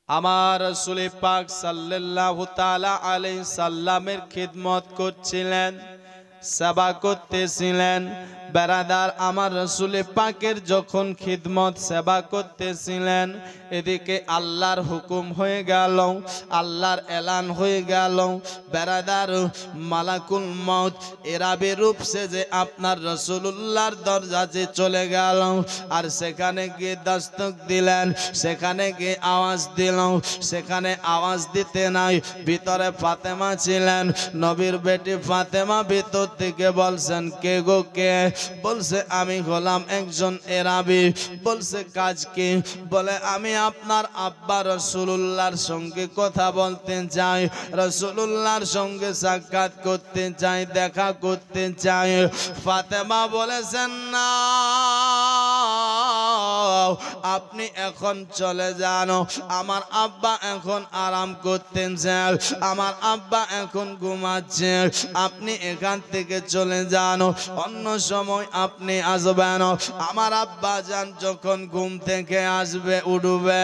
আমার রাসূল পাক সাল্লাল্লাহু তাআলা আলাইহি সাল্লামের খিদমত করছিলেন, সেবা করতেছিলেন। বেরাদার, আমার রাসূল পাকের যখন খিদমত সেবা করতেছিলেন, এদিকে আল্লাহর হুকুম হয়ে গেল, আল্লাহর এলান হয়ে গেল। বেরাদার, মালাকুল মউত এরাবে রূপ সেজে আপনার রাসূলুল্লাহর দরজাতে চলে গেল, আর সেখানে গিয়ে দস্তক দিলেন, সেখানে গিয়ে আওয়াজ দিল। সেখানে আওয়াজ দিতে নাই, ভিতরে ফাতেমা ছিলেন, নবীর বেটি ফাতেমা ভিতর থেকে বলছেন, কে গো কে? বলছে, আমি হলাম একজন এরাবি। বলছে, কাজ কি? বলে, আমি আপনার আব্বা রাসূলুল্লাহর সঙ্গে কথা বলতে চাই, রাসূলুল্লাহর সঙ্গে সাক্ষাৎ করতে চাই, দেখা করতে চাই। ফাতেমা বলেছেন, না, আপনি এখন চলে যান, আমার আব্বা এখন আরাম করতেছেন, আমার আব্বা এখন ঘুমাচ্ছে, আপনি এখান থেকে চলে যান, অন্য সময় আপনি আসবেন। আমার আব্বা যান যখন ঘুম থেকে আসবে, উঠবে।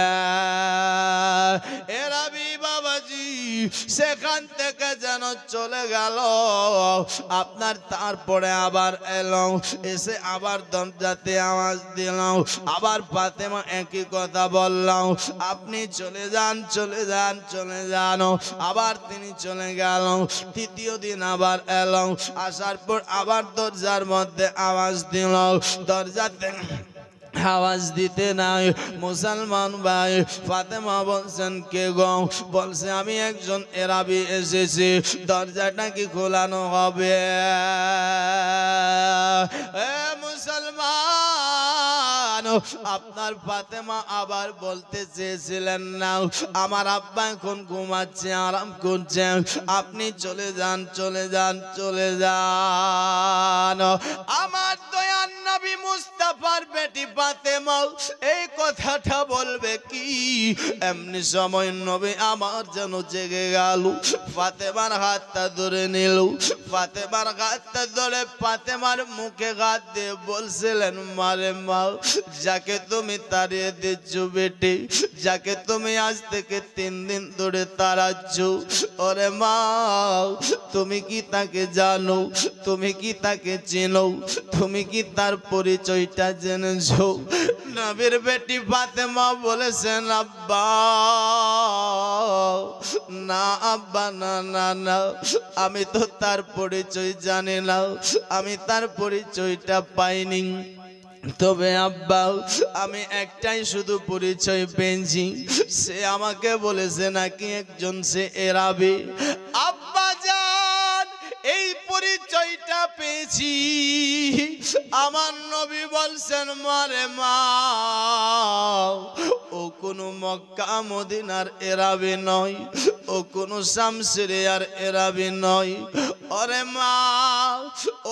এরাবি বাবাজি সেখান থেকে যেন চলে গেল। আপনার তারপরে আবার এলো, এসে আবার দরজাতে আওয়াজ দিলাম, আবার ফাতেমা একই কথা বললাম, আপনি চলে যান, চলে যান, চলে যান। আবার তিনি চলে গেল। তৃতীয় দিন আবার এলো, আসার পর আবার দরজার মধ্যে আওয়াজ দিল, দরজাতে আওয়াজ দিতে নাই। মুসলমান ভাই, ফাতেমা বলছেন, কে গো? বলছে, আমি একজন এরাবি এসেছি, দরজাটা কি খোলানো হবে? মুসলমান, আপনার ফাতেমা আবার বলতে চেয়েছিলেন, না, আমার আব্বা এখন ঘুমাচ্ছে, আরাম করছে, আপনি চলে যান, চলে যান, চলে যান। আমার দয়ার নবী মুস্তাফার বেটি ফাতেমা এই কথাটা বলবে কি? এমনি সময় নবী আমার যেন জেগে গেল, ফাতেমার হাতটা ধরে নিল, ফাতেমার হাতটা ধরে ফাতেমার মুখে হাত দিয়ে বলছিলেন, মারে মা, যাকে তুমি তাড়িয়ে দিচ্ছ বেটি, যাকে তুমি আজ থেকে 3 দিন ধরে তাড়াচ্ছ, ওরে মা, তুমি কি তাকে জানো? তুমি কি তাকে চেনো? তুমি কি তার পরিচয়টা জেনেছো? নবীর বেটি ফাতেমা বলেছেন, আব্বা, না আব্বা, না, না, না, আমি তো তার পরিচয় জানি না, আমি তার পরিচয়টা পাইনি। তবে আব্বা, আমি একটাই শুধু পরিচয় পেয়েছি, সে আমাকে বলেছে নাকি একজন সে এরাবি। আব্বা জান, এই পরিচয়টা পেয়েছি। আমার নবী বলছেন, মারে মা, ও কোনো মক্কা মদিনার এরাবি নয়, ও কোনো শামসিরিয়ার এরাবি নয়, ওরে মা,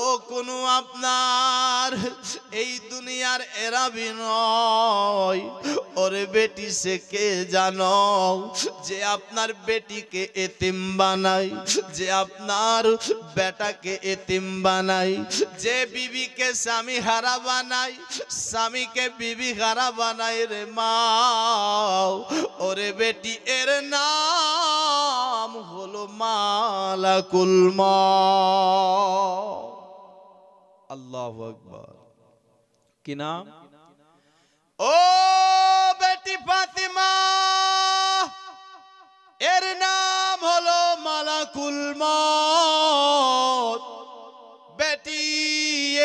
ও কোনো আপনার এই দুনিয়ার এরাবি নয়। ওরে বেটি, সে কে জানো? যে আপনার বেটিকে এতিম বানায়, যে আপনার বেটাকে এতিম বানায়, যে বিবিকে স্বামী হারা বানায়, স্বামীকে বিবি হারা বানায় রে মা। ওরে বেটি, এর নাম হলো মালাকুল মউত। আল্লাহু আকবার। কি নাম? ও বেটি ফাতেমা, এর নাম হলো মালাকুল মউত। বেটি,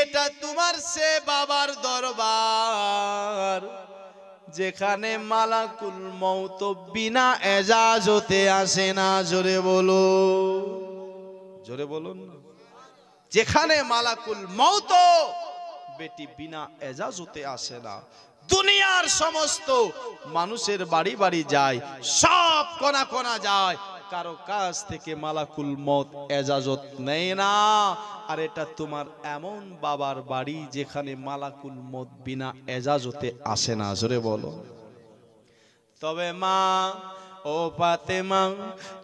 এটা তোমার সে বাবার দরবার, যেখানে মালাকুল মউত বিনা এজাজতে আসে না। জোরে বলো, জোরে বলুন। যেখানে মালাকুল মউত বেটি বিনা এজাজতে আসে না। দুনিয়ার সমস্ত মানুষের বাড়ি বাড়ি যায়, সব কোনা কোনা যায়, কারো কাছ থেকে মালাকুল মউত এজাজত নেই না। আর এটা তোমার এমন বাবার বাড়ি যেখানে মালাকুল মউত বিনা এজাজতে আসে না। জোরে বলো। তবে মা, ও ফাতেমা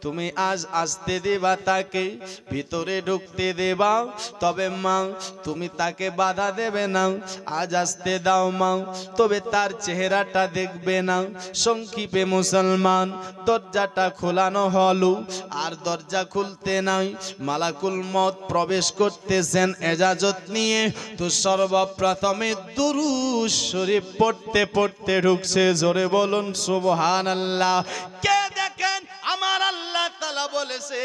তুমি আজ আসতে দেবা, তাকে ভিতরে ঢুকতে দেবা, তবে মা তুমি তাকে বাধা দেবে না, আজ আসতে দাও মা, তবে তার চেহারাটা দেখবে না। সংক্ষিপে মুসলমান, দরজাটা খোলানো হলো, আর দরজা খুলতে নাই, মালাকুল মউত প্রবেশ করতেছেন এজাজত নিয়ে। তো সর্বপ্রথমে দুরূদ শরীফ পড়তে পড়তে ঢুকছে। জোরে বলুন সুবহানাল্লাহ। কে দেখেন আমার আল্লাহ তাআলা বলেছে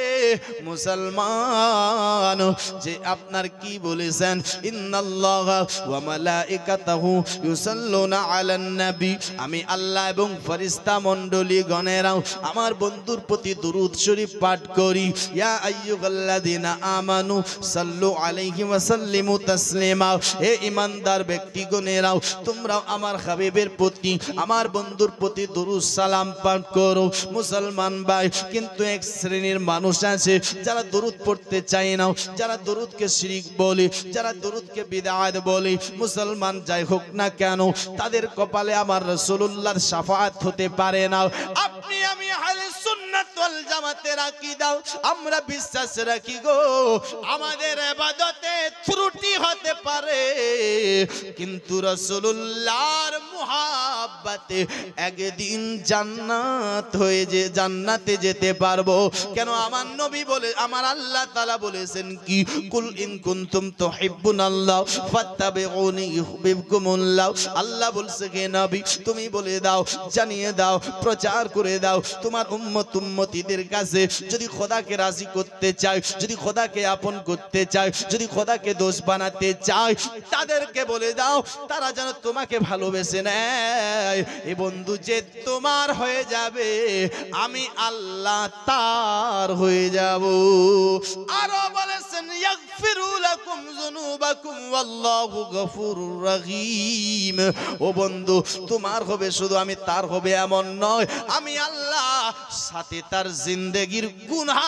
মুসলমান যে আপনার কি বলেছেন, ইন্নাল্লাহা ওয়া মালাইকাতাহু ইউসাল্লুনা আলান নবী, আমি আল্লাহ এবং ফেরেশতা মণ্ডলী গণেরাও আমার বন্ধুর প্রতি দুরূদ শরীফ পাঠ করি। ইয়া আইয়ুহাল্লাযিনা আমানু সাল্লু আলাইহি ওয়া সাল্লিমু তাসলিমা, হে ঈমানদার ব্যক্তিগণেরাও তোমরাও আমার হাবিবের প্রতি, আমার বন্ধুর প্রতি দুরূদ সালাম পাঠ করো। মুসলমান ভাই, কিন্তু এক শ্রেণীর মানুষ আছে যারা দুরূদ পড়তে চায় না, যারা দুরূদকে শিরক বলে, যারা দুরূদকে বিদআত বলে। মুসলমান যাই হোক না কেন, তাদের কপালে আমার রাসূলুল্লাহর শাফাআত হতে পারে না। আপনি আমি আহলে সুন্নাত ওয়াল জামাতের আকীদা, আমরা বিশ্বাস রাখি গো আমাদের ইবাদতে ত্রুটি হতে পারে, কিন্তু রাসূলুল্লাহর মুহাব্বতে একদিন জান্নাতে যেতে পারবো। কেন? আমার নবী বলে, আমার আল্লাহ তাআলা বলেছেন কি, কুল ইন কুনতুম তুহিব্বুনাল্লাহ ফাত্তাবিউনি ইউহিব্বুকুমুল্লাহ। আল্লাহ বলছে হে নবী তুমি বলে দাও, জানিয়ে দাও, প্রচার করে দাও তোমার উম্মতিদের কাছে, যদি খোদাকে রাজি করতে চাই, যদি খোদাকে আপন করতে চাই, যদি খোদাকে দোষ বানাতে চাই, তাদেরকে বলে দাও তারা যেন তোমাকে ভালোবেসে নেয়। এ বন্ধু যে তোমার হয়ে যাবে, আমি আল্লাহ তার হয়ে যাব। আরো বলেছেন ইয়াগফিরু লাকুম যুনুবাকুম ওয়াল্লাহু গফুরুর রহিম। ও বন্ধু তোমার হবে শুধু, আমি তার হবে এমন নয়, আমি আল্লাহ সাথে তার জিন্দেগির গুনাহ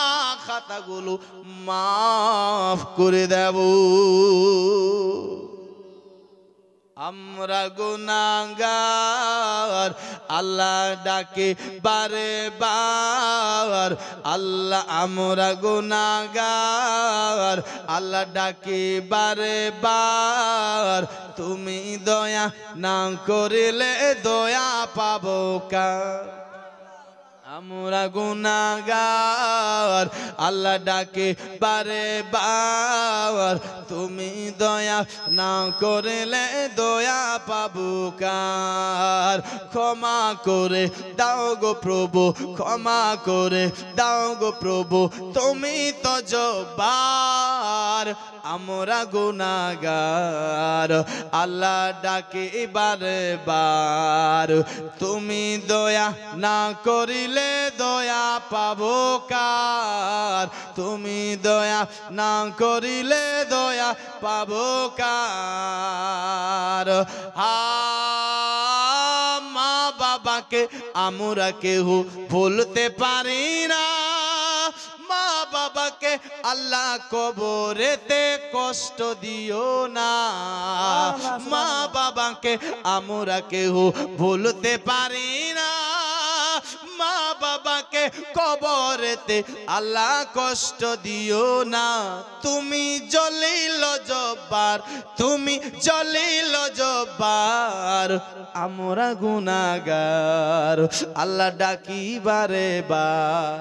খাতাগুলো মাফ করে দেব। আমরা গুনাহগার, আল্লাহ ডাকে বারে বার, আল্লাহ আমরা গুনাহগার, আল্লাহ ডাকে বারে বার, তুমি দয়া না করিলে দয়া পাবো কার। আমরা গুনাহগার, আল্লাহ ডাকে বারে বার, তুমি দয়া না করিলে দয়া পাবো কার। ক্ষমা করে দাও গো প্রভু, ক্ষমা করে দাও গো প্রভু, তুমি তো জব্বার, আমরা গুনাহগার, আল্লাহ ডাকে বারে বার, তুমি দয়া না করিলে দয়া পাবো কার, তুমি দয়া না করিলে দয়া পাবো কার। মা বাবাকে আমরা কেউ ভুলতে পারি না, মা বাবাকে আল্লাহ কবরেতে কষ্ট দিও না, মা বাবাকে আমরা কেউ ভুলতে পারি না, মা বাবাকে কবরেতে আল্লাহ কষ্ট দিও না। তুমি জলিল জব্বার, তুমি জলিল জব্বার, আমরা গুনাহগার, আল্লাহ ডাকি বারে বার,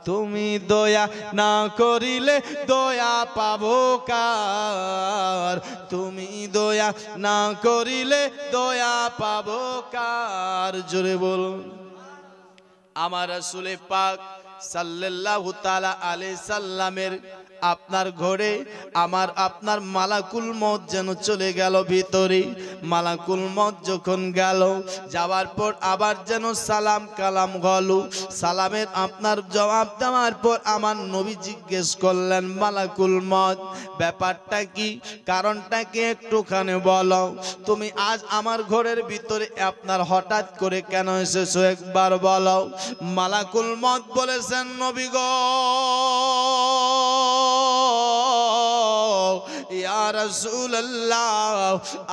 তুমি দয়া না করিলে দয়া পাবো কার, তুমি দয়া না করিলে দয়া পাবো কার। জোরে বলুন। আমার রাসূল পাক সাল্লাল্লাহু তাআলা আলাইহি সাল্লামের আপনার ঘরে আমার আপনার মালাকুল মউত যেন চলে গেল ভিতরে। মালাকুল মউত যখন গেল, যাওয়ার পর আবার যেন সালাম কালাম হলো। সালামের আপনার জবাব দেওয়ার পর আমার নবী জিজ্ঞেস করলেন, মালাকুল মউত ব্যাপারটা কি, কারণটা কি একটুখানি বলো। তুমি আজ আমার ঘরের ভিতরে আপনার হঠাৎ করে কেন এসেছো একবার বলো। মালাকুল মউত বলেছেন, নবী গো, ইয়া রাসূলুল্লাহ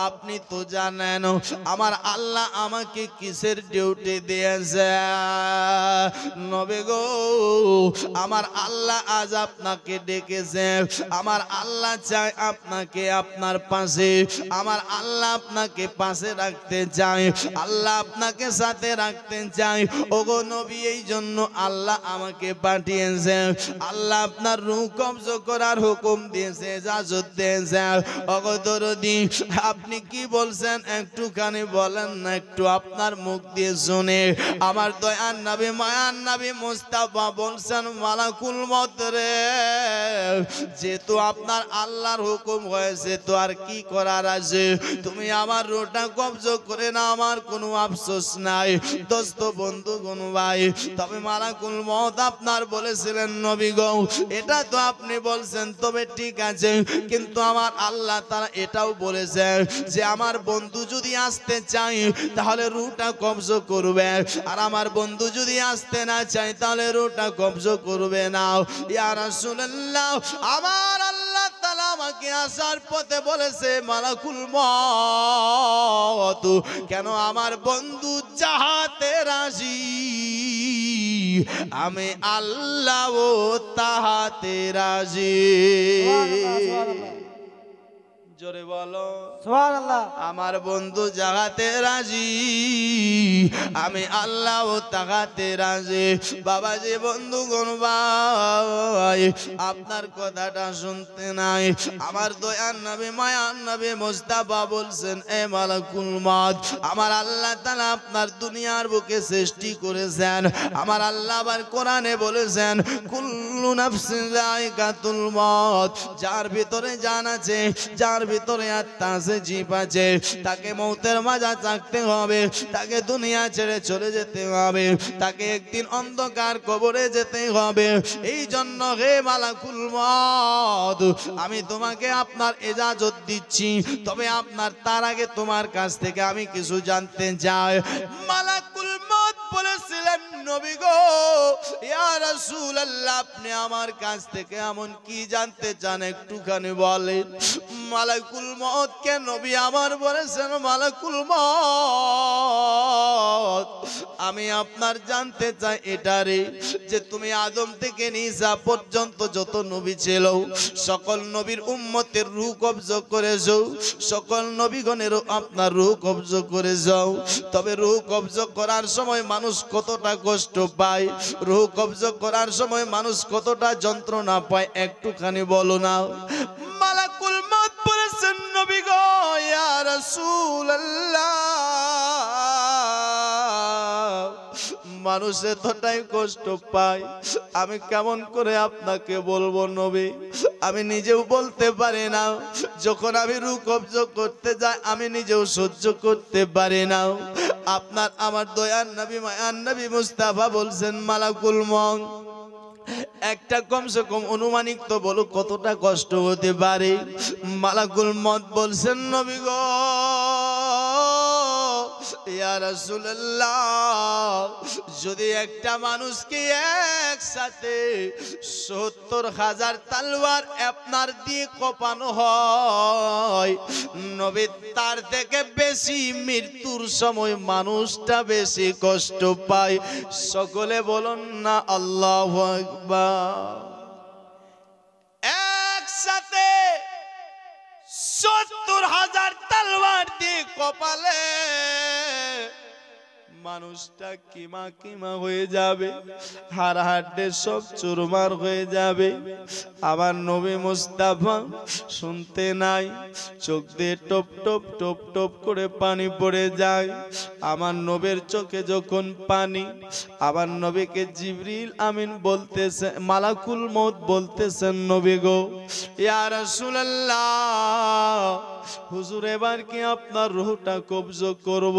আপনি তো জানেন আমার আল্লাহ আমাকে কিসের ডিউটি দিয়েছে নবী গো আমার আল্লাহ আজ আপনাকে ডেকেছে আমার আল্লাহ চায় আপনাকে আপনার পাশে আমার আল্লাহ আপনাকে পাশে রাখতে চায় আল্লাহ আপনাকে সাথে রাখতে চায় ওগো নবী এই জন্য আল্লাহ আমাকে পাঠিয়েছে আল্লাহ আপনার রূহ কবজ করার হুকুম দিয়েছে ইজাজত দিয়েছে ওগো দরদি আপনি কি বলছেন একটুখানি বলেন না একটু আপনার মুখ দিয়ে শুনে আমার দয়ার নবী মায়ার নবী মুস্তাফা বলছেন মালাকুল মউত রে যেহেতু আপনার আল্লাহর হুকুম হয়েছে তো আর কি করার আছে তুমি আমার রূহটা কবজ করে না আমার কোনো আফসোস নাই দোস্ত বন্ধু গুণ ভাই তবে মালাকুল মউত আপনার বলেছিলেন নবী গো এটা তো আপনি বলছেন তবে ঠিক আছে কিন্তু আমার আল্লাহ তারা এটাও বলেছে যে আমার বন্ধু যদি আসতে চায় তাহলে রূহটা কবজ করবে আর আমার বন্ধু যদি আসতে না চায় তাহলে রূহটা কবজ করবে না ইয়া রাসূলুল্লাহ আমার আল্লাহ তাআলা আমাকে আসার পথে বলেছে মালাকুল মউত কেন আমার বন্ধু চাহাতে রাজি আমি আল্লাহ ও তাহাতে রাজি জোরে বলো সুবহানাল্লাহ আমার বন্ধু জাগাতে রাজি আমি আল্লাহ ও তাগাতে রাজি বাবা যে বন্ধু গণ ভাই আপনার কথাটা শুনতে নাই আমার দয়ার নবী মায়ার নবী মুস্তাফা বলছেন এ মালাকুল মউত আমার আল্লাহ তাআলা আপনার দুনিয়ার বুকে সৃষ্টি করেছেন আমার আল্লাহ আবার কোরআনে বলেছেন কুল্লু নাফসিন যায়কাতুল মউত যার ভিতরে জান আছে যার ভিতরে আত্মা আছে জীব আছে তাকে মৌতের মাজা চাকতে হবে তাকে দুনিয়া ছেড়ে চলে যেতে হবে তাকে একদিন অন্ধকার কবরে যেতে হবে এই জন্য হে মালাকুল মউত আমি তোমাকে আপনার ইজাজত দিচ্ছি তবে আপনার তার আগে তোমার কাছ থেকে আমি কিছু জানতে চাই মালাকুল মউত বলেছিলেন নবী গো ইয়া রাসূলুল্লাহ আপনি আমার কাছ থেকে এমন কি জানতে চান একটুখানি বলেন মালাকুল মউত কে নবী আমার বলেছেন মালাকুল মউত আমি আপনার জানতে চাই এটারে যে তুমি আদম থেকে ঈসা পর্যন্ত যত নবী ছিল সকল নবীর উম্মতের রূহ কবজ করেছো সকল নবীগণেরও আপনার রূহ কবজ করে যাও তবে রূহ কবজ করার সময় মানুষ কতটা কষ্ট পায় রূহ কবজ করার সময় মানুষ কতটা যন্ত্রণা পায় একটুখানি বলো না মালাকুল মউত বলেছেন নবী গো ইয়া রাসূলুল্লাহ মানুষ এতটাই কষ্ট পায় আমি কেমন করে আপনাকে বলবো নবী আমি নিজেও বলতে পারি না যখন আমি রূহ কবজ করতে যাই আমি নিজেও সহ্য করতে পারি না আপনার আমার দয়ার নবী মায়ার নবী মুস্তাফা বলছেন মালাকুল মউত একটা কমসে কম অনুমানিক তো বলো কতটা কষ্ট হতে পারে মালাকুল মউত বলছেন নবী গো ইয়া রাসূলুল্লাহ যদি একটা মানুষকে একসাথে ৭০,০০০ তলোয়ার আপনার দিয়ে কোপানো হয় নবী তার থেকে বেশি মৃত্যুর সময় মানুষটা বেশি কষ্ট পায় সকলে বলুন না আল্লাহু আকবার একসাথে ৭০,০০০ তলোয়ার দিয়ে কপালে মানুষটা কিমা কিমা হয়ে যাবে হাড় হাড়ে সব চুরমার হয়ে যাবে আমার নবী মুস্তাফা শুনতে নাই চোখ দিয়ে টপ টপ টপ টপ করে পানি পড়ে যায় আমার নবীর চোখে যখন পানি আমার নবীকে জিবরিল আমিন বলতেছে মালাকুল মউত বলতেছেন নবী গো ইয়া রাসূলুল্লাহ হুজুর এবার কি আপনার রূহটা কবজ করব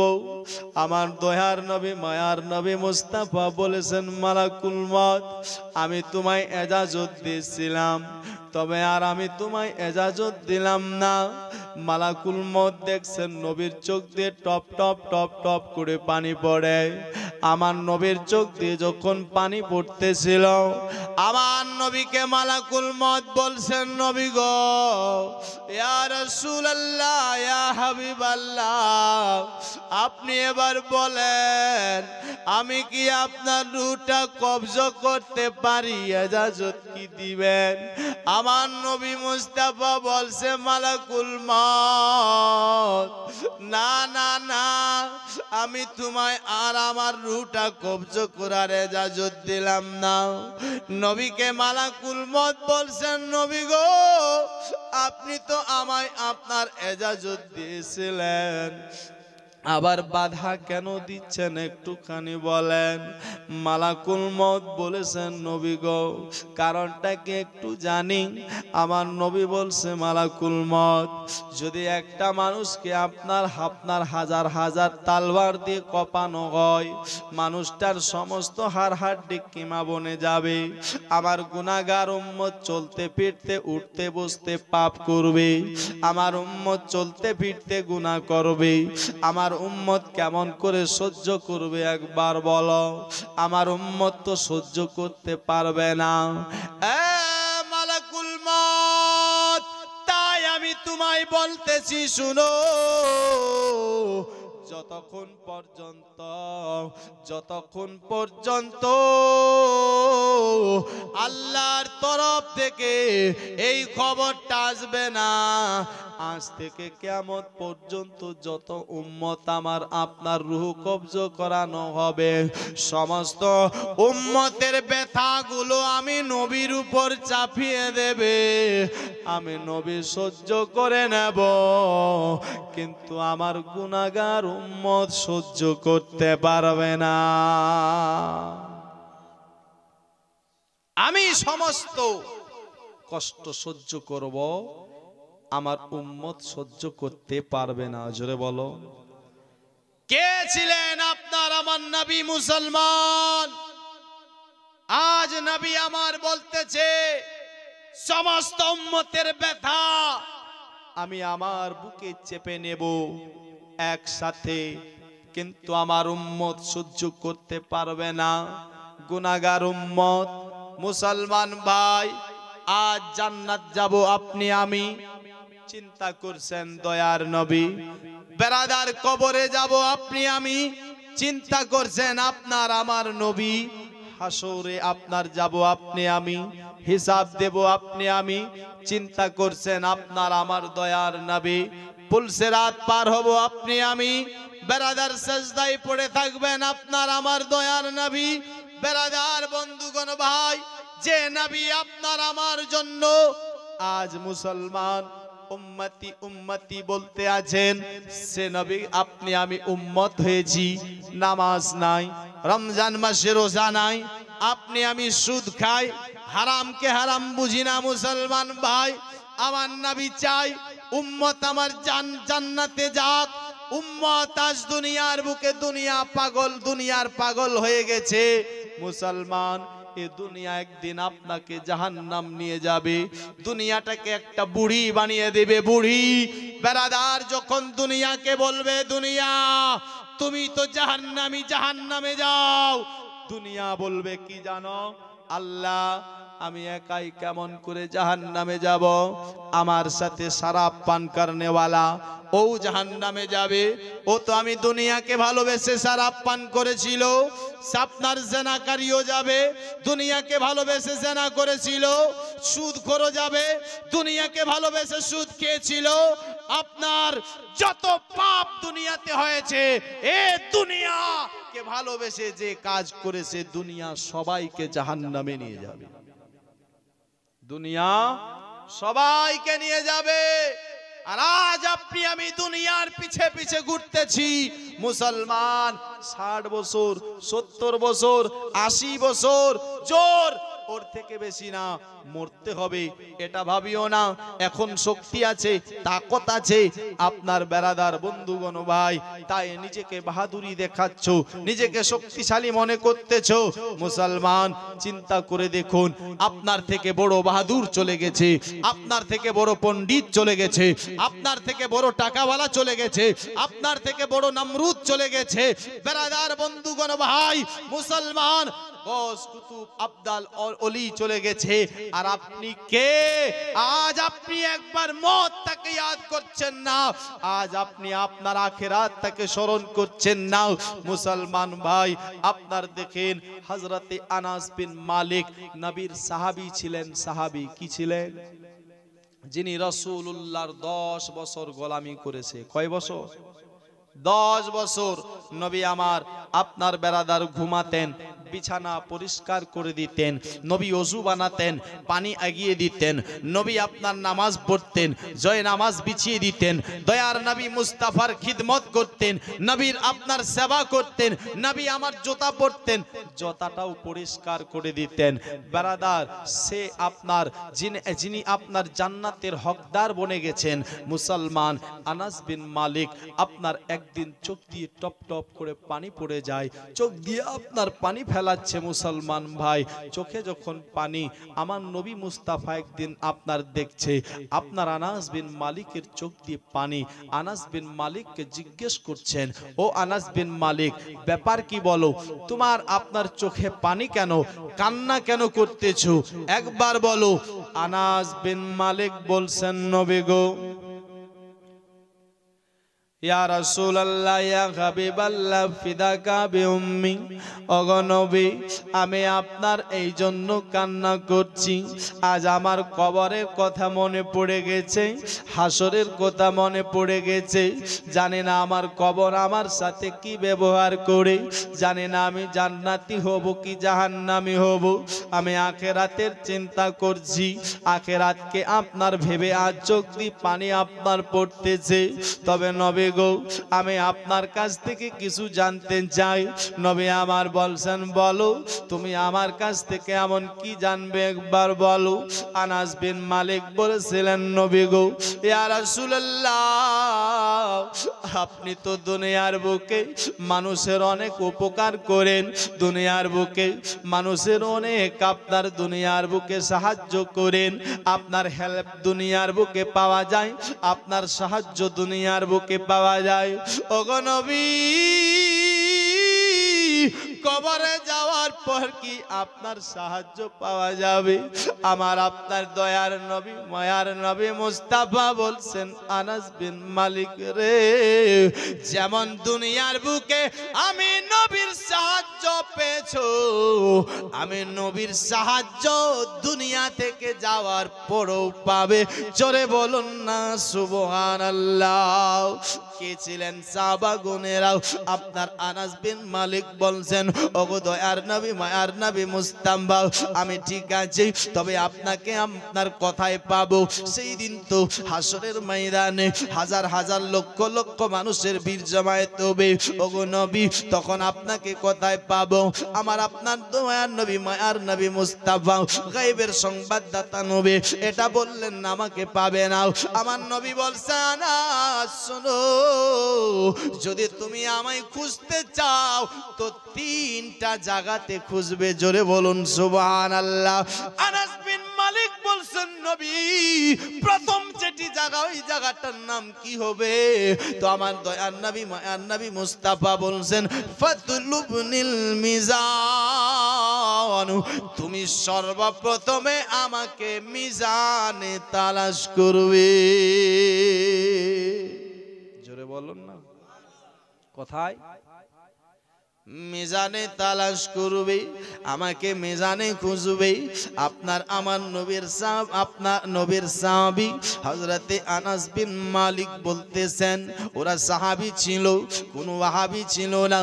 আমার দয়ার নবী মায়ার নবী মুস্তাফা বলেছেন মালাকুল মউত আমি তোমায় ইজাজত দিয়েছিলাম তবে আর আমি তোমায় ইজাজত দিলাম না মালাকুল মউত দেখছেন নবীর চোখ দিয়ে টপ টপ টপ টপ করে পানি পড়ে আমার নবীর চোখ দিয়ে যখন পানি পড়তেছিল, আমার নবীকে মালাকুল মউত বলছেন, নবী গো, ইয়া রাসূলুল্লাহ, ইয়া হাবিবাল্লাহ, আপনি এবার বলেন আমি কি আপনার রূহটা কবজা করতে পারি, ইজাজত কি দিবেন? আমার নবী মুস্তাফা বলছে, মালাকুল মউত, না না না, আমি তোমায় আর আমার রূহটা কবজা করার ইজাজত দিলাম না। নবীকে মালাকুল মউত বলছেন, নবী গো, আপনি তো আমায় আপনার ইজাজত দিয়েছিলেন, আবার বাধা কেন দিচ্ছেন একটুখানি বলেন? মালাকুল মউত বলেছেন, নবী গো, কারণটা কি একটু জানি? আমার নবী বলছে, মালাকুল মউত, যদি একটা মানুষকে আপনার হাজার হাজার তালবার দিয়ে কপানো হয়, মানুষটার সমস্ত হাড় হাড্ডি কিমা বনে যাবে। আমার গুনাহগার উম্মত চলতে ফিরতে উঠতে বসতে পাপ করবে, আমার উম্মত চলতে ফিরতে গুনাহ করবে। আমার উম্মত কেমন করে সহ্য করবে একবার বলো? আমার উম্মত তো সহ্য করতে পারবে না। মালাকুল মউত, তাই আমি তোমায় বলতেছি শুনো, যতক্ষণ পর্যন্ত আল্লাহর তরফ থেকে এই খবরটা আসবে না, আজ থেকে কিয়ামত পর্যন্ত যত উম্মত আমার আপনার রূহ কবজা করানো হবে, সমস্ত উম্মতের ব্যথাগুলো আমি নবীর উপর চাপিয়ে দেবে, আমি নবী সহ্য করে নেব, কিন্তু আমার গুনাহগার উম্মত সহ্য করতে পারবে না। আমি সমস্ত কষ্ট সহ্য করব, আমার উম্মত সহ্য করতে পারবে না। জোরে বলো, কে ছিলেন আপনার আমার নবী মুসলমান? আজ নবী আমার বলতেছে, সমস্ত উম্মতের ব্যথা আমি আমার বুকে চেপে নেব একসাথে, কিন্তু আমার উম্মত সহ্য করতে পারবে না। গুনাহগার উম্মত, মুসলমান ভাই, আজ জান্নাত যাব আপনি আমি, চিন্তা করছেন দয়ার নবী? বেরাদার, কবরে যাব আপনি আমি, চিন্তা করছেন আপনার আমার নবী? হাসরে আপনার যাব আপনি আমি, হিসাব দেব আপনি আমি, চিন্তা করছেন আপনার আমার দয়ার নবী? পুলসিরাত পার হব আপনি আমি, বেরাদার সিজদায় পড়ে থাকবেন আপনার আমার দয়ার নবী। বেরাদার বন্ধুগণ ভাই, যে নবী আপনার আমার জন্য আজ মুসলমান উম্মতি উম্মতি বলতে আছেন, সে নবী আপনি আমি উম্মত হয়েছি। নামাজ নাই, রমজান মাসে রোজা নাই, আপনি আমি সুদ খাই, হারামকে হারাম বুঝি না। মুসলমান ভাই, আমার নবী চাই উম্মত আমার জান্নাতে যাক। উম্মত আজ দুনিয়ার বুকে দুনিয়ার পাগল হয়ে গেছে। মুসলমান, এ দুনিয়া একদিন আপনাকে জাহান্নাম নিয়ে যাবে, দুনিয়াটাকে একটা বুড়ি বানিয়ে দেবে, বুড়ি। বেরাদার, যখন দুনিয়াকে বলবে, দুনিয়া তুমি তো জাহান্নামী, জাহান্নামে যাও, দুনিয়া বলবে কি জানো? আল্লাহ, আমি একাই কেমন করে জাহান্নামে যাব? আমার সাথে শরাব পান করনেওয়ালা ও জাহান্নামে যাবে। ও তো আমি দুনিয়াকে ভালোবেসে শরাব পান করেছিল। আপনার জেনাকারীও যাবে, দুনিয়াকে ভালোবেসে জেনা করেছিল। সুদখোরও যাবে, দুনিয়াকে ভালোবেসে সুদ খেয়েছিল। আপনার যত পাপ দুনিয়াতে হয়েছে, এ দুনিয়াকে ভালোবেসে যে কাজ করেছে, দুনিয়া সবাইকে জাহান্নামে নিয়ে যাবে। দুনিয়া সবাইকে নিয়ে যাবে। আর আজ আপনি আমি দুনিয়ার পিছে পিছে ঘুরতেছি। মুসলমান 60 বছর, 70 বছর, 80 বছর জোর ওর থেকে বেশি না, মরতে হবে এটা ভাবিও না। এখন শক্তি আছে, তাকত আছে আপনার বেরাদার বন্ধুগণ ভাই, তাই নিজেকে বাহাদুরি দেখাচ্ছ, নিজেকে শক্তিশালী মনে করতেছ। মুসলমান চিন্তা করে দেখুন, আপনার থেকে বড় বাহাদুর চলে গেছে, আপনার থেকে বড় পণ্ডিত চলে গেছে, আপনার থেকে বড় টাকাওয়ালা চলে গেছে, আপনার থেকে বড় নমরুদ চলে গেছে। বেরাদার বন্ধুগণ ভাই, মুসলমান গস কুতুব আবদাল ওলি চলে গেছে, আর আপনি কে? আজ আপনি একবার মওতটাকে ইয়াদ করছেন না, আজ আপনি আপনার আখিরাতটাকে স্মরণ করছেন না। মুসলমান ভাই, আপনার দেখেন হযরতে আনাস বিন মালিক নবীর সাহাবী ছিলেন। সাহাবী কি ছিলেন? যিনি রাসূলুল্লাহর 10 বছর গোলামি করেছে। কয় বছর? 10 বছর। নবী আমার আপনার বেরাদার ঘুমাতেন, বিছানা পরিষ্কার করে দিতেন, নবী ওযু বানাতেন, পানি এগিয়ে দিতেন, নবী আপনার নামাজ পড়তেন, জয় নামাজ বিছিয়ে দিতেন, দয়ার নবী মুস্তাফার খিদমত করতেন, নবীর আপনার সেবা করতেন, নবী আমার জুতা পরতেন, জুতাটাও পরিষ্কার করে দিতেন। বেরাদার, সে আপনার যিনি আপনার জান্নাতের হকদার বনে গেছেন। মুসলমান আনাস বিন মালিক আপনার একদিন চোখ দিয়ে টপ টপ করে পানি পড়ে যায়, চোখ দিয়ে আপনার পানি ফেলাচ্ছে। মুসলমান ভাই, চোখে যখন পানি, আমার নবী মুস্তাফা একদিন আপনার দেখছে আপনার আনাস বিন মালিকের চোখ দিয়ে পানি। আনাস বিন মালিককে জিজ্ঞেস করছেন, ও আনাস বিন মালিক, ব্যাপার কি বলো? তোমার আপনার চোখে পানি কেন? কান্না কেন করতেছো? একবার বলো। আনাস বিন মালিক বলছেন, নবী গো, ইয়া রাসূলুল্লাহ, ইয়া হাবিবাল্লাহ, ফিদাকা বিউম্মি, ওগো নবী, আমি আপনার এই জন্য কান্না করছি। আজ আমার কবরের কথা মনে পড়ে গেছে, হাসরের কথা মনে পড়ে গেছে। জানি না আমার কবর আমার সাথে কি ব্যবহার করে, জানি না আমি জান্নাতি হব কি জাহান্নামী হব। আমি আখিরাতের চিন্তা করছি, আখিরাতকে আপনার ভেবে আজ চোখ দিয়ে পানি আপনার পড়তেছে। তবে নবী গো, আমি আপনার কাছ থেকে কিছু জানতে চাই। নবী আমার বলছেন, বলো, তুমি আমার কাছ থেকে এমন কি জানবে, একবার বলো। আনাস বিন মালিক বলেছিলেন, নবী গো, ইয়া রাসূলুল্লাহ, আপনি তো দুনিয়ার বুকে মানুষের অনেক উপকার করেন, দুনিয়ার বুকে মানুষের অনেক আপনার দুনিয়ার বুকে সাহায্য করেন, আপনার হেল্প দুনিয়ার বুকে পাওয়া যায়, আপনার সাহায্য দুনিয়ার বুকে পাওয়া যায়। ওগো নবী, কবরে যাওয়ার পর কি আপনার সাহায্য পাওয়া যাবে? আমার আপনার দয়ার নবী, মায়ার নবী মুস্তাফা বলছেন, আনাস বিন মালিক রে, যেমন দুনিয়ার বুকে আমি নবীর সাহায্য পেয়েছো, আমি নবীর সাহায্য দুনিয়া থেকে যাওয়ার পরও পাবে। জোরে বলুন না সুবহানাল্লাহ। কে ছিলেন সাহাবাগণেরাও? আপনার আনাস বিন মালিক বলছেন, ওগো দয়ার নবী, মায়ার নবী মুস্তাফা, আমি ঠিক আছি, তবে আপনাকে আপনার কথায় পাবো। সেই দিন তো হাসরের ময়দানে হাজার হাজার লক্ষ লক্ষ মানুষের ভিড় জমায়েত হবে। ওগো নবী, তখন আপনাকে কথায় পাবো। আমার আপনার দয়ার নবী, মায়ার নবী মুস্তাফা গায়বের সংবাদদাতা নবী, এটা বললেন না আমাকে পাবে না। আমার নবী বলছেন, আনাস শোনো, যদি তুমি আমায় খুঁজতে চাও তো 3টা জায়গাতে খুঁজবে। জোরে বলুন সুবহানাল্লাহ। আনাস বিন মালিক বলছেন, নবী, প্রথম যেটি জায়গা, ওই জায়গাটার নাম কি হবে? তো আমার দয়ার নবী, মায়ার নবী মুস্তাফা বলছেন, ফাতলুবনিল মিজান, তুমি সর্বপ্রথমে আমাকে মিজানে তালাশ করবে। জোরে বলুন না, কোথায়? মিজানে তালাশ করবে, আমাকে মিজানে খুঁজবে। আপনার আমার নবীর সাহাব, আপনার নবীর সাহাবী হযরতে আনাস বিন মালিক বলতেছেন, ওরা সাহাবী ছিল, কোনো ওয়াহাবী ছিল না।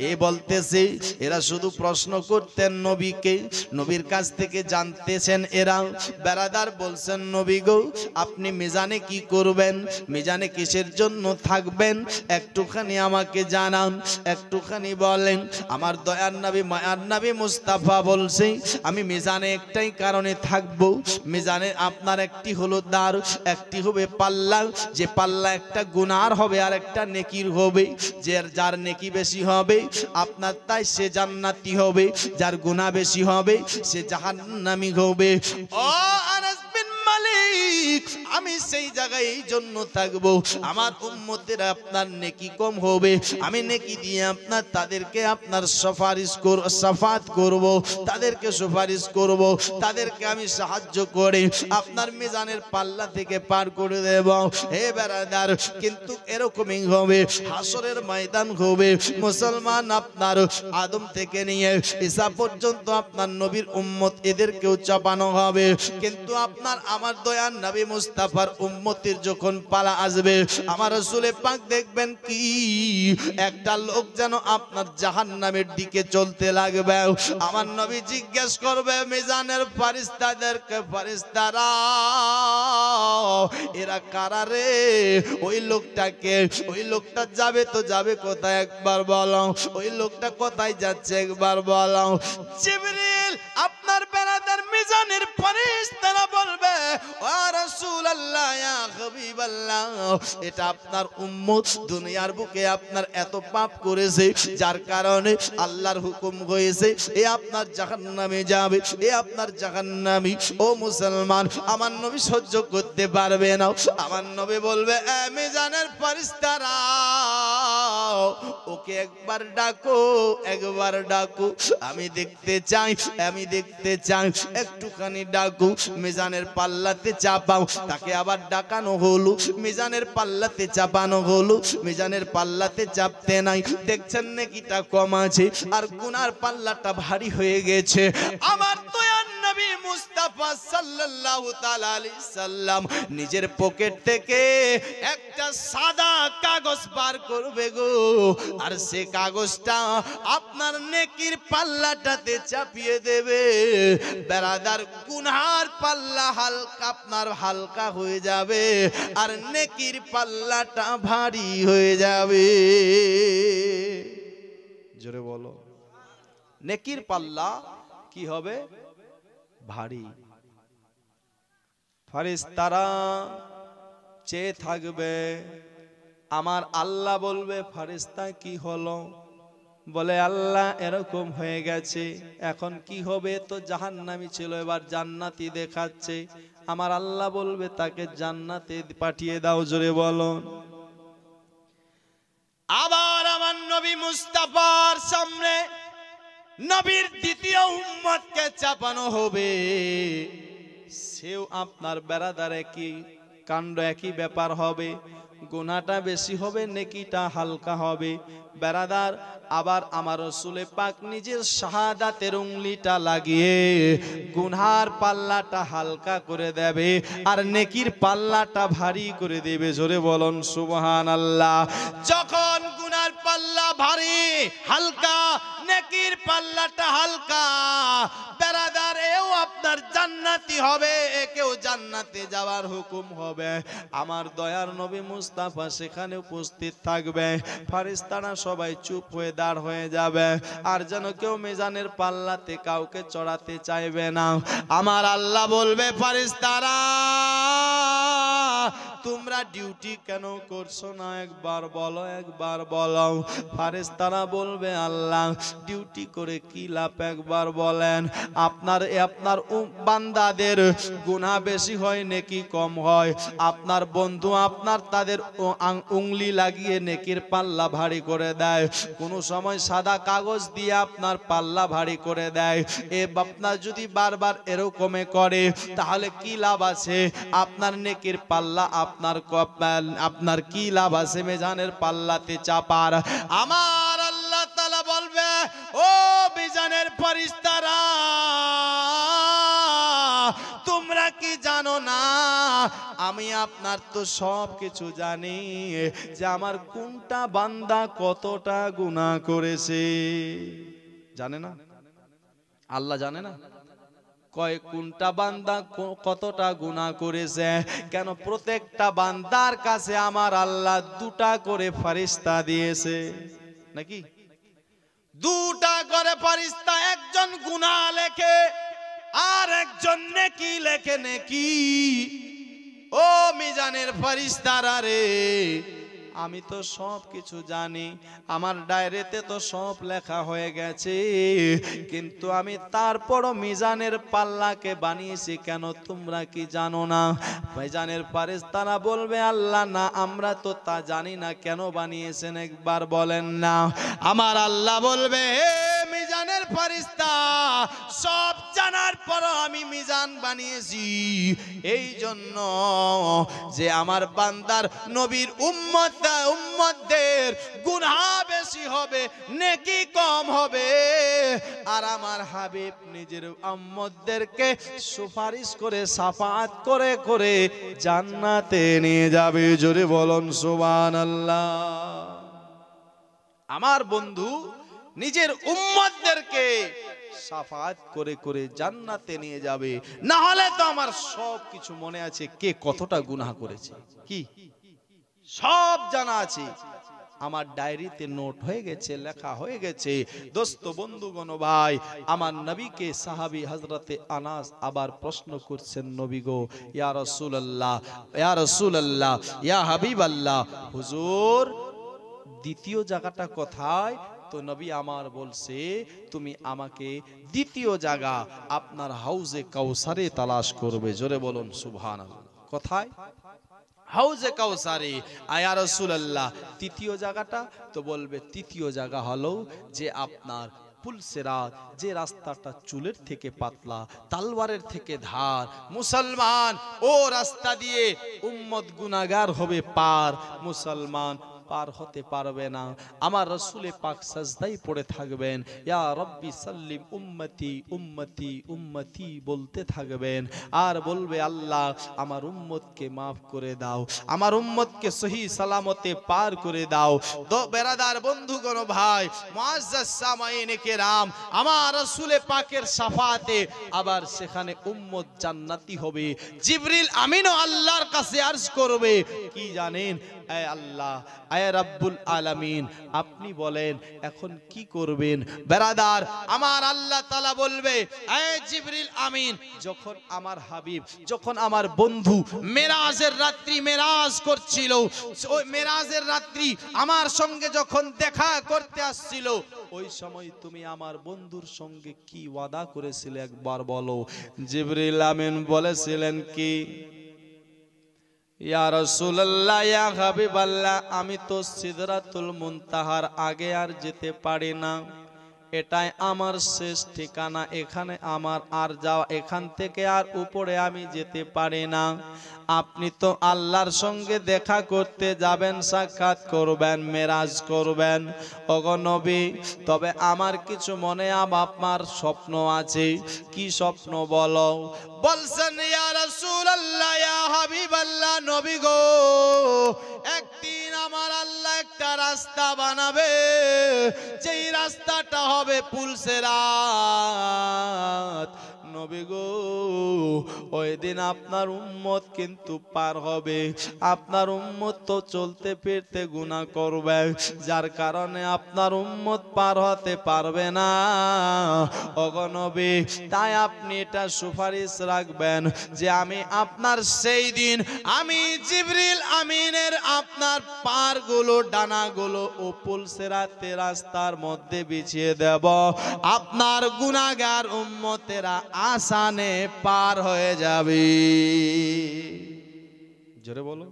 এ বলতেছে, এরা শুধু প্রশ্ন করতেন নবীকে, নবীর কাছ থেকে জানতেছেন এরা। বেরাদার বলছেন, নবী গো, আপনি মিজানে কি করবেন? মিজানে কিসের জন্য থাকবেন? একটুখানি আমাকে জানান, একটুখানি বলেন। পারলেন? আমার দয়ার নবী মায়ার নবী মুস্তাফা বলছে আমি মিজানে একটাই কারণে থাকবো, মিজানে আপনার একটি হলো দার, একটি হবে পাল্লা, যে পাল্লা একটা গুনার হবে আর একটা নেকির হবে। যার নেকি বেশি হবে আপনার তাই সে জান্নাতি হবে, যার গুনাহ বেশি হবে সে জাহান্নামী হবে। ও আনাস বিন মালিক, আমি সেই জায়গায় এই জন্য থাকবো আমার উম্মতের আপনার নেকি কম হবে, আমি নেকি দিয়ে আপনার তাদেরকে আপনার সাফাত করব, তাদেরকে সুপারিশ করব, তাদেরকে আমি সাহায্য করে আপনার মিজানের পাল্লা থেকে পার করে দেব। হে বেরাদার, কিন্তু এরকমই হবে, হাসরের ময়দান হবে, মুসলমান আপনার আদম থেকে নিয়ে ঈসা পর্যন্ত আপনার নবীর উম্মত এদেরকেও চাপানো হবে। কিন্তু আপনার আমার দয়ার নবী মুস্তাফার উম্মতের যখন পালা আসবে, আমার রাসূলে পাক দেখবেন কি একটা লোক যেন আপনার জাহান্নামের দিকে চলতে লাগবে। আমার নবী জিজ্ঞেস করবে মিজানের ফেরেশতাদেরকে, ফেরেশতারা এরা কারা রে? ওই লোকটাকে, ওই লোকটা যাবে তো যাবে কোথায় একবার বলো, ওই লোকটা কোথায় যাচ্ছে একবার বলো। জিবরিল আপনার বেরাদার মিজানের ফেরেশতারা বলবে ও রাসূলুল্লাহ ইয়া হাবিবাল্লাহ, এটা আপনার উম্মত দুনিয়ার বুকে আপনার এত পাপ করেছে যার কারণে আল্লাহর হুকুম হয়েছে এ আপনার জাহান্নামে যাবে, এ আপনার জাহান্নামী। ও মুসলমান, আমার নবী সহ্য করতে পারবে না। আমার নবী বলবে এ মিজানের ফেরেশতারা ওকে একবার ডাকো, একবার ডাকো, আমি দেখতে চাই, আমি দেখতে চাই, একটুখানি ডাকো। মিজানের পাল্লাতে চাপাও, তাকে আবার ডাকানো হলো, মিজানের পাল্লাতে চাপানো হলো, মিজানের পাল্লাতে চাপতে নাই, দেখছেন নেকিটা কম আছে আর গুনার পাল্লাটা ভারী হয়ে গেছে। আমার দয়ার নবী মুস্তাফা সাল্লাল্লাহু তাআলা আলাইহি সাল্লাম নিজের পকেট থেকে একটা সাদা কাগজ বার করবে গো, আর সে কাগজটা আপনার নেকির পাল্লাটাতে চাপিয়ে দেবে। বেরাদার গুনার পাল্লা হালকা আপনার হালকা হয়ে যাবে আর নেকির পাল্লাটা ভারী হয়ে যাবে। জোরে বলো, নেকির পাল্লা কি হবে? ভারী। ফেরেশতারা চেয়ে থাকবে, আমার আল্লাহ বলবে ফেরেশতা কি হলো? বলে আল্লাহ এরকম হয়ে গেছে, এখন কি হবে? তো জাহান্নামী ছিল, এবার জান্নাতি দেখাচ্ছে। আমার আল্লাহ বলবে তাকে জান্নাতে পাঠিয়ে দাও। জোরে বলো। আবার আমার নবী মুস্তাফার সামনে নবীর দ্বিতীয় উম্মতকে চাপানো হবে, সেও আপনার বেরাদার একই কাণ্ড, একই ব্যাপার হবে, গুনাহটা বেশি হবে, নেকিটা হালকা হবে। বেরাদার আবার আমার রাসূলে পাক নিজের শাহাদাতের উংলিটা লাগিয়ে গুনার পাল্লাটা হালকা করে দেবে আর নেকির পাল্লাটা ভারী করে দেবে। জোরে বলুন সুবহানাল্লাহ। যখন গুনার পাল্লা ভারী, হালকা, নেকির পাল্লাটা হালকা, বেরাদার এও আপনার জান্নাতি হবে, একেও জান্নাতে যাওয়ার হুকুম হবে। আমার দয়ার নবী মুস্তাফা সেখানে উপস্থিত থাকবে, ফেরেশতারা সবাই চুপ হয়ে দাঁড় হয়ে যাবে, আর যেন কেউ মিজানের পাল্লাতে কাউকে চড়াতে চাইবে না। আমার আল্লাহ বলবে ফেরেশতারা তোমরা ডিউটি কেন করছো না? একবার বলো, একবার বলো। ফেরেশতারা বলবে আল্লাহ ডিউটি করে কি লাভ, একবার বলেন। আপনার বান্দাদের গুনাহ বেশি হয় নেকি কম হয়? আপনার বন্ধু আপনার তাদের উংলি লাগিয়ে নেকির পাল্লা ভারী করে দেয়, কোন সময় সাদা কাগজ দিয়ে আপনার পাল্লা ভারী করে দেয়। আপনার যদি বারবার এরকমে করে তাহলে কি লাভ আছে? আপনার নেকির পাল্লা আপনার কি লাভ আছে মিজানের পাল্লাতে চাপার? আমার আল্লাহ তাআলা বলবে ও মিজানের ফেরেশতারা তোমরা কি জানো না আমি আপনার তো সব কিছু জানি, যে আমার কোনটা বান্দা কতটা গুনাহ করেছে। জানে না? আল্লাহ জানে না কোনটা বান্দা কতটা গুনাহ করেছে? কেন? প্রত্যেকটা বান্দার কাছে আমার আল্লাহ দুটা করে ফেরেশতা দিয়েছে, নাকি? দুটা করে ফেরেশতা, একজন গুনাহ লেখে আর একজন নেকি লেখে। নেকি ও মিজানের ফেরেশতারা রে, আমি তো সব কিছু জানি, আমার ডায়েরিতে তো সব লেখা হয়ে গেছে, কিন্তু আমি তারপরও মিজানের পাল্লাকে বানিয়েছি কেন তোমরা কি জানো না? মিজানের ফেরেশতারা বলবে আল্লাহ না, আমরা তো তা জানি না, কেন বানিয়েছেন একবার বলেন না। আমার আল্লাহ বলবে হে মিজানের ফেরেশতা, সব জানার পরও আমি মিজান বানিয়েছি এই জন্য যে আমার বান্দার নবীর উম্মতদের গুনাহ বেশি হবে, নেকি কম হবে, আর আমার হাবিব নিজের উম্মতদেরকে সুপারিশ করে শাফাআত করে করে জান্নাতে নিয়ে যাবে। জোরে বলুন সুবহানাল্লাহ। আমার বন্ধু নিজের উম্মতদেরকে শাফাআত করে করে জান্নাতে নিয়ে যাবে। না হলে তো আমার সব কিছু মনে আছে, কে কতটা গুনাহ করেছে কি সব জানা আছে, আমার ডায়েরিতে নোট হয়ে গেছে, লেখা হয়ে গেছে। দোস্ত বন্ধুগণ ভাই, আমার নবীকে সাহাবী হযরতে আনাস আবার প্রশ্ন করছেন, নবী গো, ইয়া রাসূলুল্লাহ, ইয়া রাসূলুল্লাহ, ইয়া হাবিবাল্লাহ, হুজুর দ্বিতীয় জায়গাটা কোথায়? তো নবী আমার বলছে, তুমি আমাকে দ্বিতীয় জায়গা আপনার হাউজে কাউসারে তালাশ করবে। জোরে বলুন সুবহানাল্লাহ। কোথায়? হাউজে কাউসারে। ইয়া রাসূলুল্লাহ, তৃতীয় জায়গাটা? তো বলবে তৃতীয় জায়গা হলো যে আপনার পুলসিরাত, যে রাস্তাটা চুলের থেকে পাতলা, তালওয়ারের থেকে ধার, মুসলমান ও রাস্তা দিয়ে উম্মত গুনাহগার হবে পার, মুসলমান পার হতে পারবে না। আমার রাসূলে পাক সাজদায় পড়ে থাকবেন, ইয়া রব্বি সাল্লিম উম্মতি উম্মতি উম্মতি বলতে থাকবেন, আর বলবে আল্লাহ আমার উম্মতকে মাফ করে দাও, আমার উম্মতকে সহি সালামতে পার করে দাও। তো বেরাদার বন্ধুগণ ভাই, মুআজ্জাজ সামাইনে কেরাম, আমার রাসূলে পাকের শাফাআতে আবার সেখানে উম্মত জান্নাতি হবে। জিবরিল আমিনও আল্লাহর কাছে আরজ করবে, কি জানেন? এ আল্লাহ, এ রাব্বুল আলামিন, আপনি বলেন এখন কি করবেন? বেরাদার, আমার আল্লাহ তাআলা বলবে, এ জিবরিল আমিন, যখন আমার হাবিব, যখন আমার বন্ধু মেরাজের রাত্রি মেরাজ করছিল, ওই মেরাজের রাত্রি আমার সঙ্গে যখন দেখা করতে আসছিল, ওই সময় তুমি আমার বন্ধুর সঙ্গে কি ওয়াদা করেছিলে একবার বলো। জিবরিল আমিন বলেছিলেন কি? ইয়া রাসূলুল্লাহ, ইয়া হাবিবাল্লাহ, আমি তো সিদরাতুল মুনতাহার আগে আর যেতে পারি না, এটাই আমার শেষ ঠিকানা, এখানে আমার আর যাওয়া, এখান থেকে আর উপরে আমি যেতে পারি না। আপনি তো আল্লাহর সঙ্গে দেখা করতে যাবেন, সাক্ষাৎ করবেন, মেরাজ করবেন, ওগো নবী, তবে আমার কিছু মনে আপনার স্বপ্ন আছে। কি স্বপ্ন বলো? বলছেন, ইয়া রাসূলুল্লাহ, ইয়া হাবিবাল্লাহ, নবী গো, একদিন আমার আল্লাহ একটা রাস্তা বানাবে, যেই রাস্তাটা হবে পুলসিরাত। নবী গো, ওই দিন আপনার উম্মত কিন্তু পার হবে, আপনার উম্মত তো চলতে ফিরতে গুনাহ করবে, যার কারণে আপনার উম্মত পার হতে পারবে না। ওগো নবী, তাই আপনি এটা সুপারিশ রাখবেন যে আমি আপনার সেই দিন আমি জিবরিল আমিনের আপনার পারগুলো, ডানাগুলো ও পুলসিরাতের রাস্তার মধ্যে বিছিয়ে দেব, আপনার গুনাহগার উম্মতেরা আসানে পার হয়ে যাবে। জোরে বলো,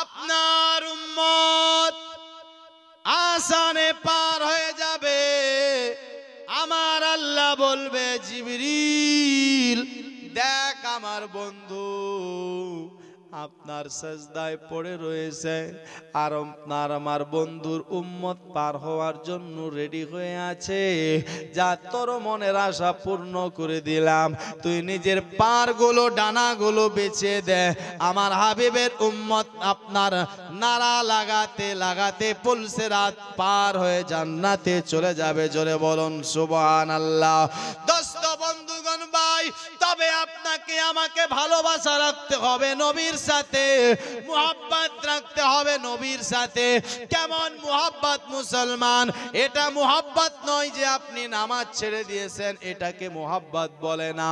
আপনার উম্মত আসানে পার হয়ে যাবে। আমার আল্লাহ বলবে, জিবরিল দেখ আমার বন্ধু আপনার সাজদায় পড়ে রয়েছে, আর আপনার আমার বন্ধুর উম্মত পার হওয়ার জন্য রেডি হয়ে আছে, যা তোর মনের আশা পূর্ণ করে দিলাম, তুই নিজের পারগুলো, ডানাগুলো বেছে দে, আমার হাবিবের উম্মত আপনার নারা লাগাতে লাগাতে পুলসিরাত পার হয়ে জান্নাতে চলে যাবে। জোরে বলুন সুবহানাল্লাহ। দোস্ত বন্ধুগণ ভাই, তবে আপনাকে আমাকে ভালোবাসা রাখতে হবে নবীর সাথে, মুহাব্বত রাখতে হবে নবীর সাথে। কেমন মুহাব্বত মুসলমান? এটা মুহাব্বত নয় যে আপনি নামাজ ছেড়ে দিয়েছেন, এটাকে মুহাব্বত বলে না।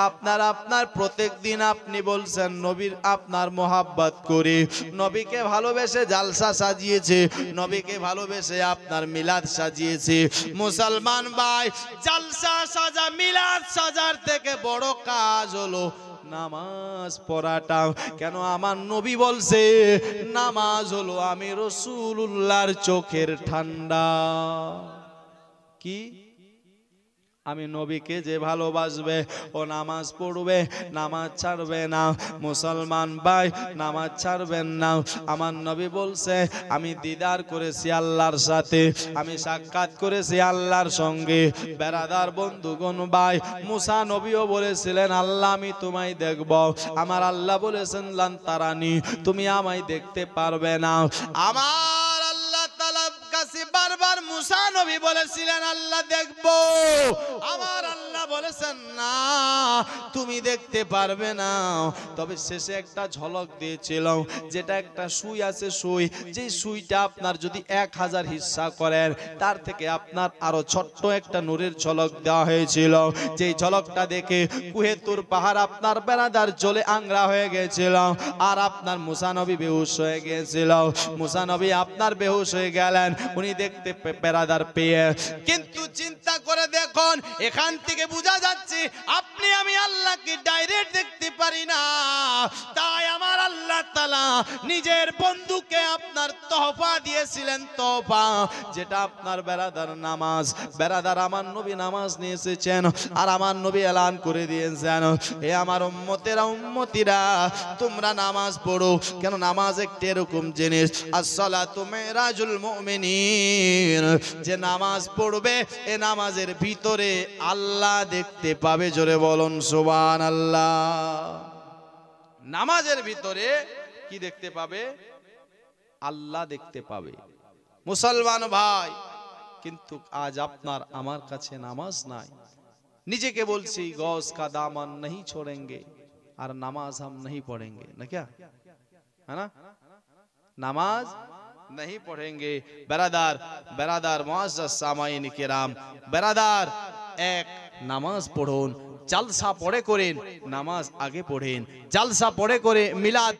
আপনার প্রত্যেকদিন আপনি বলছেন নবীর আপনার মুহাব্বত করি, নবীকে ভালোবেসে জালসা সাজিয়েছে, নবীকে ভালোবেসে আপনার মিলাদ সাজিয়েছে। মুসলমান ভাই, জালসা সাজা মিলাদ সাজার থেকে বড় কাজ হলো নামাজ পড়াটা। কেন? আমার নবী বলছে নামাজ হলো আমি রাসূলুল্লাহর চোখের ঠান্ডা। কি? আমি নবীকে যে ভালোবাসবে ও নামাজ পড়বে, নামাজ ছাড়বে না। মুসলমান ভাই, নামাজ ছাড়বেন না। আমার নবী বলছে আমি দিদার করেছি আল্লাহর সাথে, আমি সাক্ষাৎ করেছি আল্লাহর সঙ্গে। বেরাদার বন্ধুগণ ভাই, মুসা নবীও বলেছিলেন আল্লাহ আমি তোমায় দেখব। আমার আল্লাহ বলেছেন লান তারানি, তুমি আমায় দেখতে পারবে না। আমার আল্লাহ তাআলার কাছে বারবার মুসা নবী বলেছিলেন আল্লাহ দেখব। আমার আল্লাহ বলেছেন না, তুমি দেখতে পারবে না। তবে শেষে একটা ঝলক দিয়েছিল, যেটা একটা সুই আছে, সুই, যে সুইটা আপনার যদি 1000 হিস্সা করেন, তার থেকে আপনার আরো ছোট্ট একটা নূরের ঝলক দেওয়া হয়েছিল। যেই ঝলকটা দেখে কুহেতুর পাহাড় আপনার বেরাদার জ্বলে আংরা হয়ে গেছিল, আর আপনার মুসা নবী বেহুশ হয়ে গিয়েছিল। মুসা নবী আপনার বেহুশ হয়ে গেলেন, উনি দেখতে বেরাদার পেয়ে। কিন্তু চিন্তা করে দেখুন, এখান থেকে বোঝা যাচ্ছে আপনি আমি আল্লাহকে ডাইরেক্ট দেখতে পারি না। তাই আমার আল্লাহ তাআলা নিজের বন্ধুকে আপনার তোহফা দিয়েছিলেন, তোহফা, যেটা আপনার বেরাদার নামাজ। বেরাদার আমার নবী নামাজ নিয়ে এসেছেন, আর আমার নবী এলান করে দিয়েছেন এ আমার উম্মতেরা, উম্মতিরা, তোমরা নামাজ পড়ো। কেন? নামাজ একটা এরকম জিনিস, আসসালাতু মিরাজুল মুমিনিন, যে নামাজ পড়বে এ নামাজের ভিতরে আল্লাহ দেখতে পাবে। জোরে বলুন সুবহানাল্লাহ। নামাজের ভিতরে কি দেখতে পাবে? আল্লাহ দেখতে পাবে। মুসলমান ভাই, কিন্তু আজ আপনার আমার কাছে নামাজ নাই। নিজেকে বলছি গौस का दामन नहीं छोड़ेंगे, और नमाज हम नहीं पढ़ेंगे ना, क्या है ना? नमाज नहीं पढ़ेंगे। बेरादार मुअज़्ज़ज़ सामाईन किराम, बेरादार एक नामाज पढ़ुन, জালসা পড়ে করেন, নামাজ আগে পড়েন। জালসা পড়ে করে মিলাদ